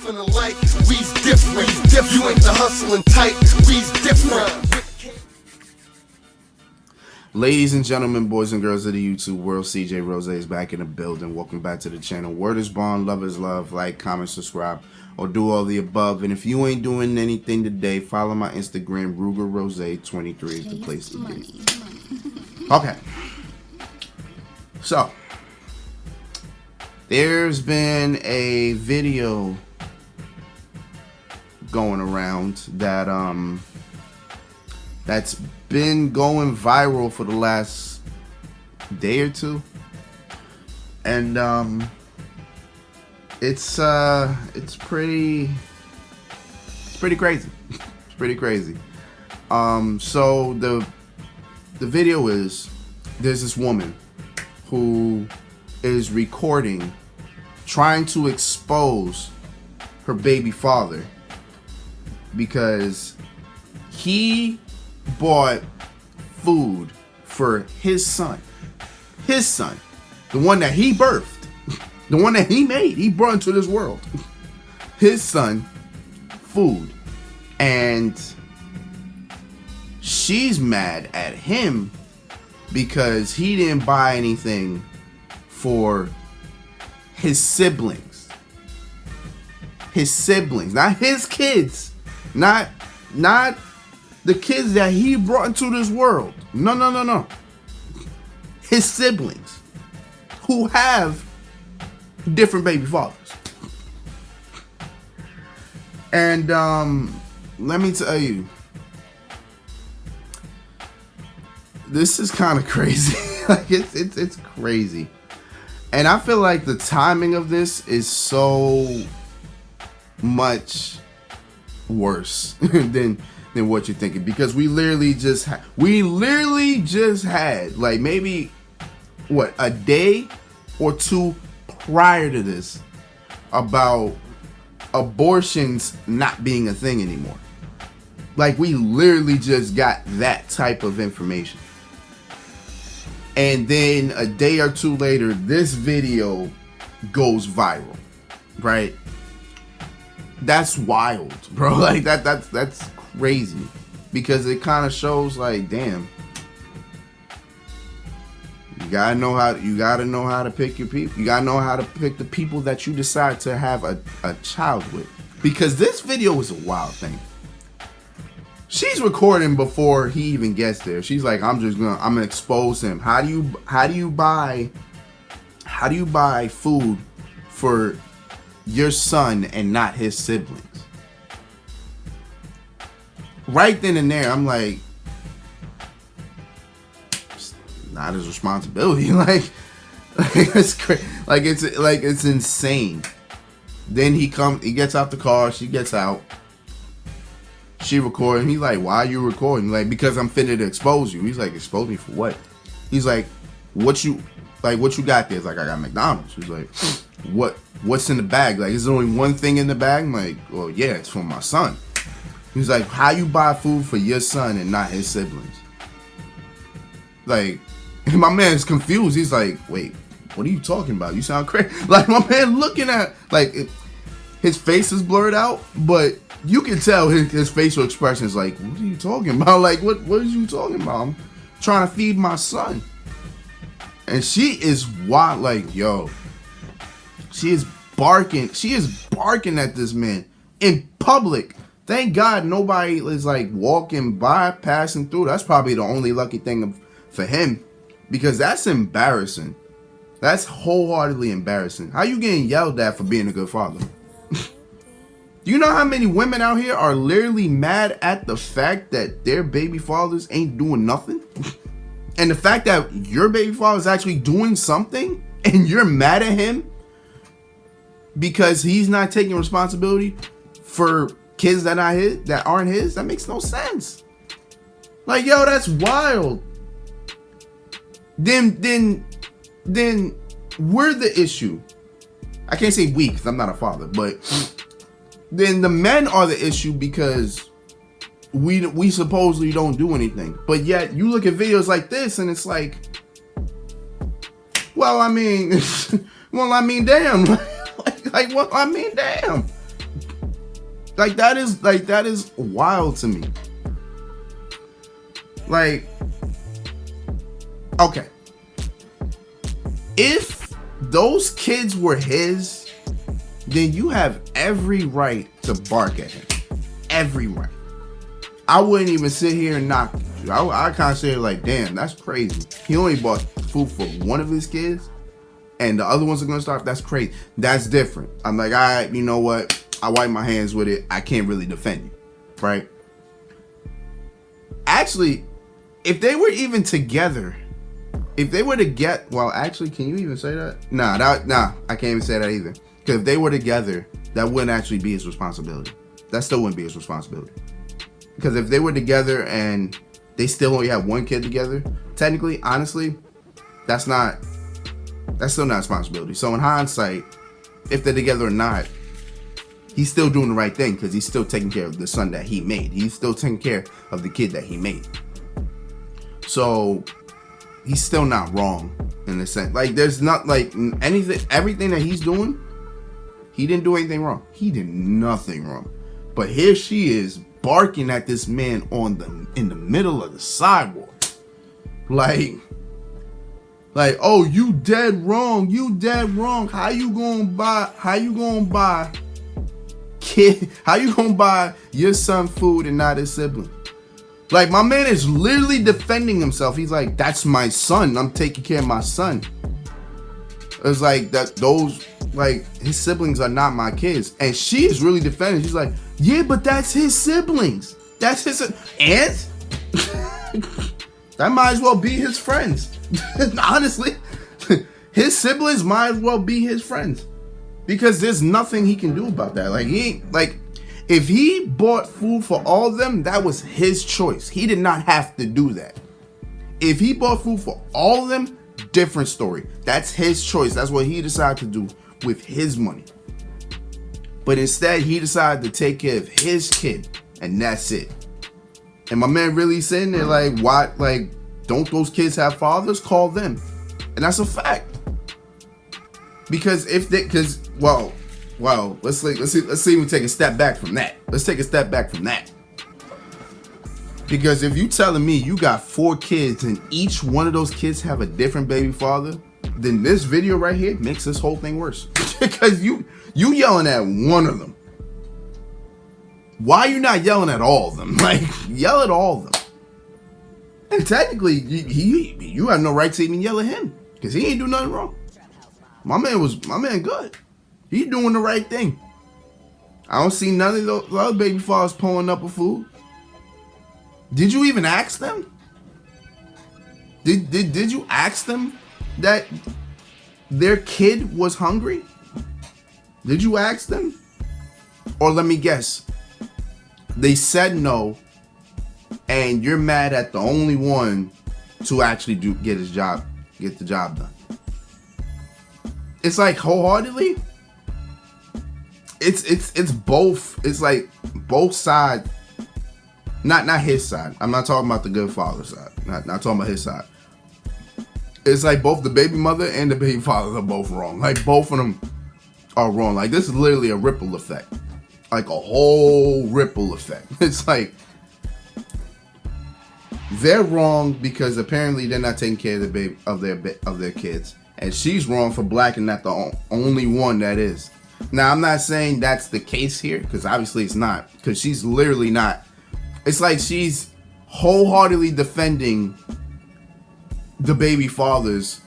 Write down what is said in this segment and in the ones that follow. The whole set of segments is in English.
feeling like we's different. You ain't the hustling type, we's different. Ladies and gentlemen, boys and girls of the YouTube world, CJ Rose is back in the building. Welcome back to the channel. Word is bond, love is love. Like, comment, subscribe, or do all the above. And if you ain't doing anything today, follow my Instagram, Ruger Rose 23 is the place to be. Okay. So, there's been a video going around that that's been going viral for the last day or two, and it's pretty crazy. It's pretty crazy. So the video is, there's this woman who is recording, trying to expose her baby father because he bought food for his son, the one that he birthed, the one that he made, he brought into this world, his son, food. And she's mad at him because he didn't buy anything for his siblings, not his kids, not the kids that he brought into this world. No. His siblings who have different baby fathers. And let me tell you, this is kind of crazy. Like it's crazy. And I feel like the timing of this is so much worse than what you're thinking, because we literally just had like maybe what, a day or two prior to this about abortions not being a thing anymore. Like, we literally just got that type of information, and then a day or two later this video goes viral, right? That's wild, bro. Like that's crazy, because it kind of shows like, damn, you gotta know how to pick your people. You gotta know how to pick the people that you decide to have a child with, because this video is a wild thing. She's recording before he even gets there. She's like, I'm gonna expose him. How do you buy food for your son and not his siblings? Right then and there, I'm like, it's not his responsibility. Like it's crazy. Like it's insane. Then he gets out the car. She gets out. She recording. He's like, why are you recording? Like, because I'm finna to expose you. He's like, expose me for what? He's like, what you got there? It's like, I got McDonald's. He's like, what's in the bag? Like, is there only one thing in the bag? I'm like, well, yeah, it's for my son. He's like, how you buy food for your son and not his siblings? Like, my man's confused. He's like, wait, what are you talking about? You sound crazy. Like, my man looking at, like, his face is blurred out, but you can tell his facial expression is like, what are you talking about? Like, what are you talking about? I'm trying to feed my son. And she is wild, like, yo, she is barking at this man in public. Thank God nobody is like walking by, passing through. That's probably the only lucky thing for him, because that's embarrassing. That's wholeheartedly embarrassing. How you getting yelled at for being a good father? Do you know how many women out here are literally mad at the fact that their baby fathers ain't doing nothing? And the fact that your baby father is actually doing something and you're mad at him because he's not taking responsibility for kids that aren't his, that makes no sense. Like, yo, that's wild. Then we're the issue. I can't say we, because I'm not a father, but then the men are the issue because we supposedly don't do anything. But yet you look at videos like this and it's like, well, I mean, damn. Damn. Like that is wild to me. Like, okay, if those kids were his, then you have every right to bark at him. Every right. I wouldn't even sit here and knock you. I kind of say like, damn, that's crazy. He only bought food for one of his kids, and the other ones are gonna starve. That's crazy. That's different. I'm like, all right, you know what? I wipe my hands with it. I can't really defend you, right? Actually, if they were even together, if they were to get, well, actually, can you even say that? Nah, I can't even say that either. Because if they were together, that wouldn't actually be his responsibility. That still wouldn't be his responsibility. Because if they were together and they still only have one kid together, technically, honestly, that's still not responsibility. So in hindsight, if they're together or not, he's still doing the right thing because he's still taking care of the son that he made. He's still taking care of the kid that he made. So he's still not wrong in the sense. Like, there's not like everything that he's doing, he didn't do anything wrong. He did nothing wrong. But here she is barking at this man in the middle of the sidewalk. Like, oh, you dead wrong. You dead wrong. How you gonna buy your son food and not his sibling? Like, my man is literally defending himself. He's like, that's my son. I'm taking care of my son. It's like that his siblings are not my kids. And she is really defending. She's like, yeah, but that's his siblings. That's his and that might as well be his friends. Honestly, his siblings might as well be his friends. Because there's nothing he can do about that. Like, he ain't, like, if he bought food for all of them, that was his choice. He did not have to do that. If he bought food for all of them, different story. That's his choice. That's what he decided to do with his money. But instead, he decided to take care of his kid, and that's it. And my man really sitting there like, why? Like, don't those kids have fathers? Call them. And that's a fact. Because well, let's see if we take a step back from that. Let's take a step back from that. Because if you telling me you got 4 kids and each one of those kids have a different baby father, then this video right here makes this whole thing worse. Because you yelling at one of them. Why are you not yelling at all of them? Like, yell at all of them. And technically, you have no right to even yell at him. Because he ain't do nothing wrong. My man good. He doing the right thing. I don't see none of those other baby fathers pulling up a food. Did you even ask them? Did you ask them that their kid was hungry? Did you ask them? Or let me guess. They said no, and you're mad at the only one to actually get the job done. It's like wholeheartedly. It's both. It's like both sides. Not his side. I'm not talking about the good father side. Not talking about his side. It's like both the baby mother and the baby father are both wrong. Like, both of them are wrong. Like, this is literally a ripple effect. Like a whole ripple effect. It's like they're wrong because apparently they're not taking care of their kids, and she's wrong for blacking that the only one that is. Now, I'm not saying that's the case here, because obviously it's not, because she's literally not. It's like she's wholeheartedly defending the baby fathers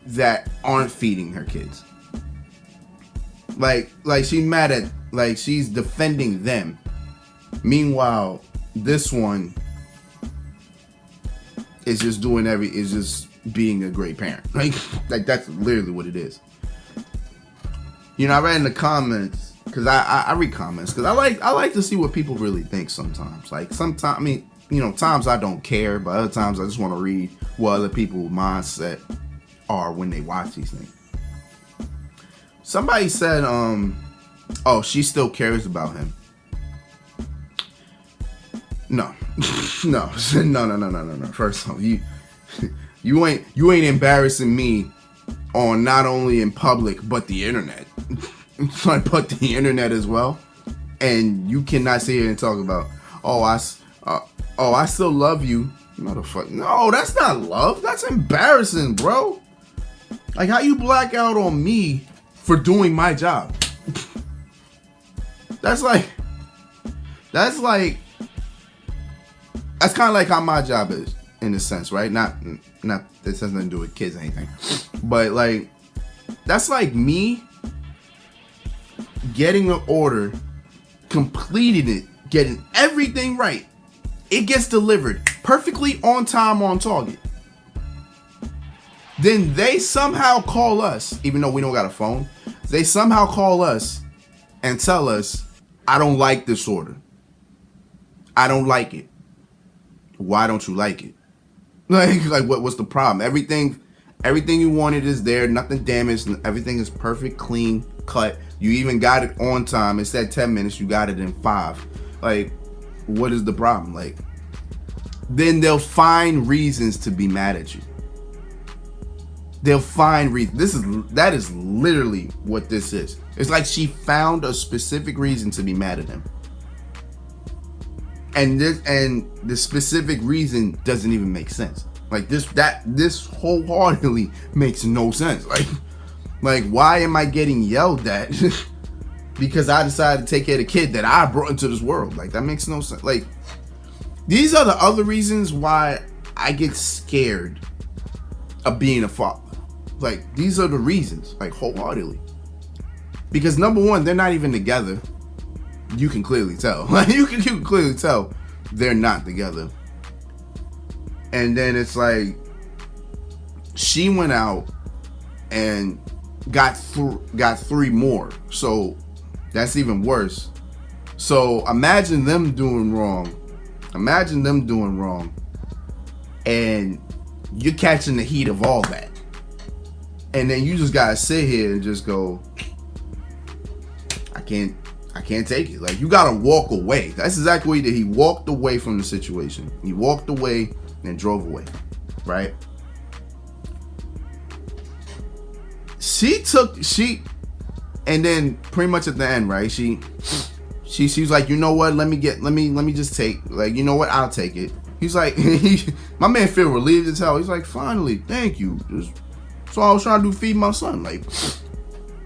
that aren't feeding her kids. Like she's mad at, like, she's defending them. Meanwhile, this one is just is just being a great parent. Like that's literally what it is. You know, I read in the comments, because I read comments, because I like to see what people really think sometimes. Like, sometimes, I mean, you know, times I don't care, but other times I just want to read what other people's mindset are when they watch these things. Somebody said, oh, she still cares about him. No. No. First off, you ain't embarrassing me on not only in public but the internet. But the internet as well. and you cannot sit here and talk about, I still love you. Motherfucker. No, that's not love. That's embarrassing, bro. Like, how you black out on me for doing my job? That's kind of like how my job is, in a sense, right? Not this has nothing to do with kids or anything, but like, that's like me getting an order, completing it, getting everything right. It gets delivered perfectly on time, on target. Then they somehow call us, even though we don't got a phone, they somehow call us and tell us, I don't like this order. I don't like it. Why don't you like it? Like what's the problem? Everything you wanted is there, nothing damaged, everything is perfect, clean, cut. You even got it on time. It said 10 minutes, you got it in 5. Like, what is the problem? Like, then they'll find reasons to be mad at you. They'll find reasons. That is literally what this is. It's like she found a specific reason to be mad at him. And the specific reason doesn't even make sense. Like this wholeheartedly makes no sense. Like why am I getting yelled at because I decided to take care of the kid that I brought into this world? Like, that makes no sense. Like, these are the other reasons why I get scared of being a father. Like, these are the reasons, like, wholeheartedly. Because number one, they're not even together. You can clearly tell. Like, you can clearly tell they're not together. And then it's like, she went out and got 3 more. So that's even worse. So imagine them doing wrong. And you're catching the heat of all that. And then you just gotta sit here and just go, I can't take it. Like, you gotta walk away. That's exactly what he did. He walked away from the situation. He walked away and drove away. Right? And then pretty much at the end, right? She was like, you know what? Let me just take, like, you know what? I'll take it. He's like, my man feel relieved as hell. He's like, finally, thank you. So I was trying to feed my son. Like,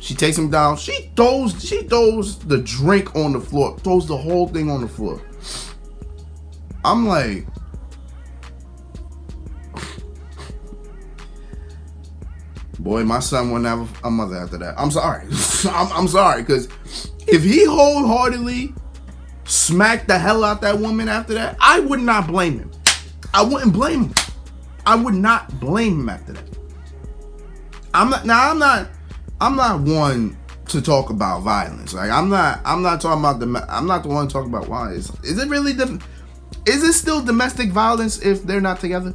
she takes him down. She throws the drink on the floor. Throws the whole thing on the floor. I'm like, boy, my son wouldn't have a mother after that. I'm sorry. I'm sorry, because if he wholeheartedly smacked the hell out that woman after that, I would not blame him. I wouldn't blame him. I would not blame him after that. I'm not one to talk about violence. Like, I'm not talking about I'm not the one to talk about violence. Is it still domestic violence if they're not together?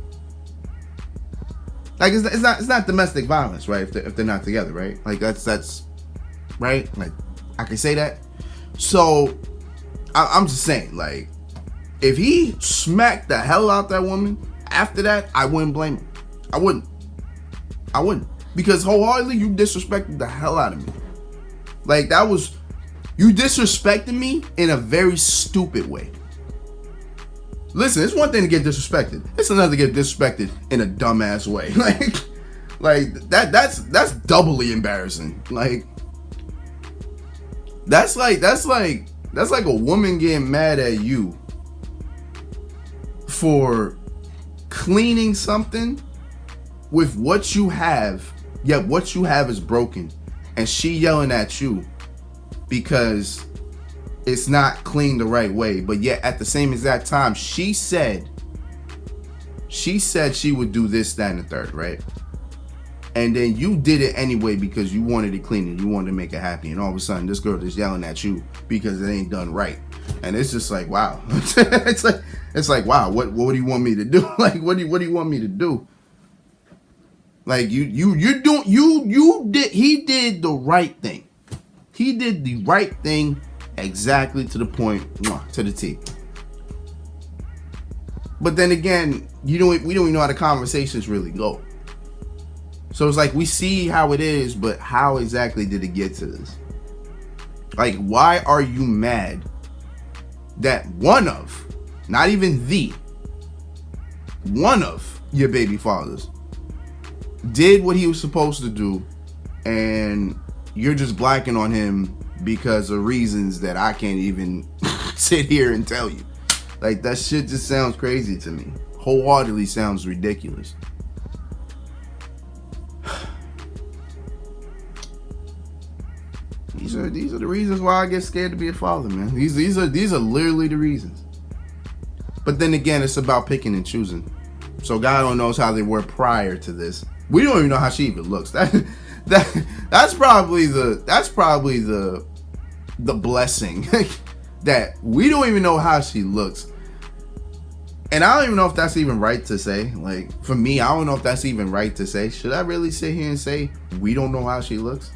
Like, it's not domestic violence, right? If they're not together, right? Like, that's right. Like, I can say that. So I'm just saying, like, if he smacked the hell out that woman after that, I wouldn't blame him. I wouldn't. Because wholeheartedly, you disrespected the hell out of me. Like, you disrespected me in a very stupid way. Listen, it's one thing to get disrespected. It's another to get disrespected in a dumbass way. Like that's doubly embarrassing. Like, that's like a woman getting mad at you for cleaning something with what you have, yet what you have is broken, and she yelling at you because it's not clean the right way. But yet at the same exact time, she said she would do this, that, and the third, right? And then you did it anyway because you wanted it clean and you wanted to make it happy. And all of a sudden, this girl is yelling at you because it ain't done right. And it's just like, wow. it's like, wow. What do you want me to do? Like, what do you want me to do? Like, he did the right thing. He did the right thing exactly to the point, to the T. But then again, we don't even know how the conversations really go. So it's like, we see how it is, but how exactly did it get to this? Like, why are you mad that one of, not even the, one of your baby fathers did what he was supposed to do, and you're just blacking on him because of reasons that I can't even sit here and tell you? Like, that shit just sounds crazy to me. Wholeheartedly sounds ridiculous. These are the reasons why I get scared to be a father, man. These are literally the reasons. But then again, it's about picking and choosing. So God only knows how they were prior to this. We don't even know how she even looks. That's probably the blessing that we don't even know how she looks. And I don't even know if that's even right to say. Like, for me, I don't know if that's even right to say. Should I really sit here and say we don't know how she looks?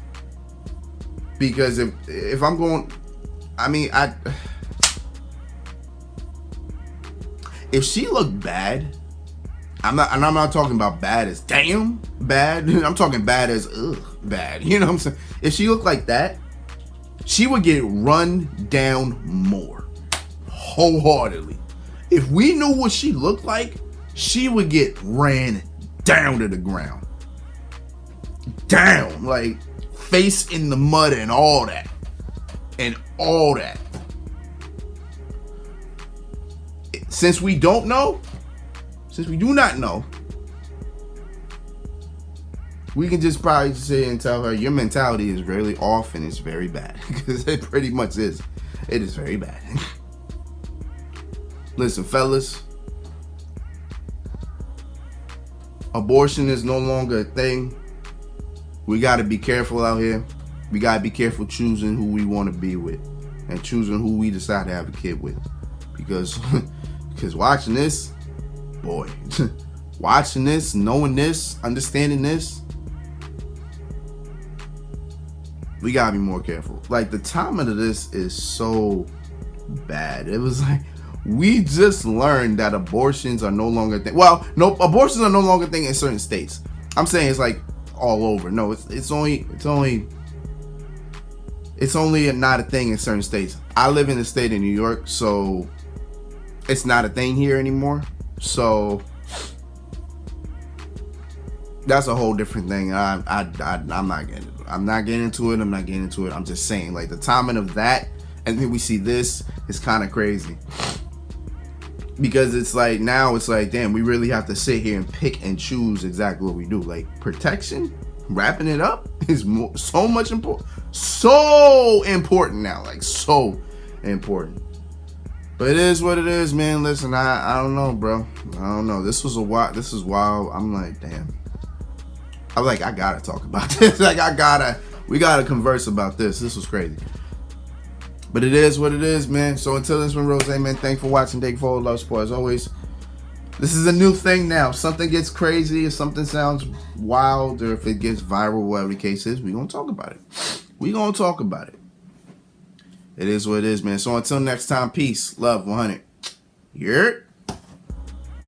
Because if I'm going, I mean, if she looked bad, I'm not talking about bad as damn bad. I'm talking bad as bad. You know what I'm saying? If she looked like that, she would get run down more, wholeheartedly. If we knew what she looked like, she would get ran down to the ground. Down, like face in the mud and all that. And all that. Since we don't know, since we do not know, we can just probably say and tell her your mentality is really off and it's very bad. Because it pretty much is. It is very bad. Listen, fellas, abortion is no longer a thing. We got to be careful out here. We got to be careful choosing who we want to be with and choosing who we decide to have a kid with. Because watching this, boy, watching this, knowing this, understanding this, we got to be more careful. Like, the timing of this is so bad. It was like, we just learned that abortions are no longer a thing. Well, no, abortions are no longer a thing in certain states. I'm saying it's like all over. No, it's only not a thing in certain states. I live in the state of New York, so it's not a thing here anymore. So that's a whole different thing. I'm not getting into it. I'm not getting into it. I'm just saying, like, the timing of that, and then we see this is kind of crazy. Because it's like, now it's like, damn, we really have to sit here and pick and choose exactly what we do. Like, protection, wrapping it up is so important now. Like, so important. But it is what it is, man. Listen, I don't know, bro. I don't know. This is wild. I'm like, damn. I'm like, I gotta talk about this. Like, we gotta converse about this. This was crazy. But it is what it is, man. So until this one, Rose, man, thanks for watching. Thank you for all the love, support. As always, this is a new thing now. If something gets crazy, if something sounds wild, or if it gets viral, whatever the case is, we're going to talk about it. We're going to talk about it. It is what it is, man. So until next time, peace, love, 100. Yeah.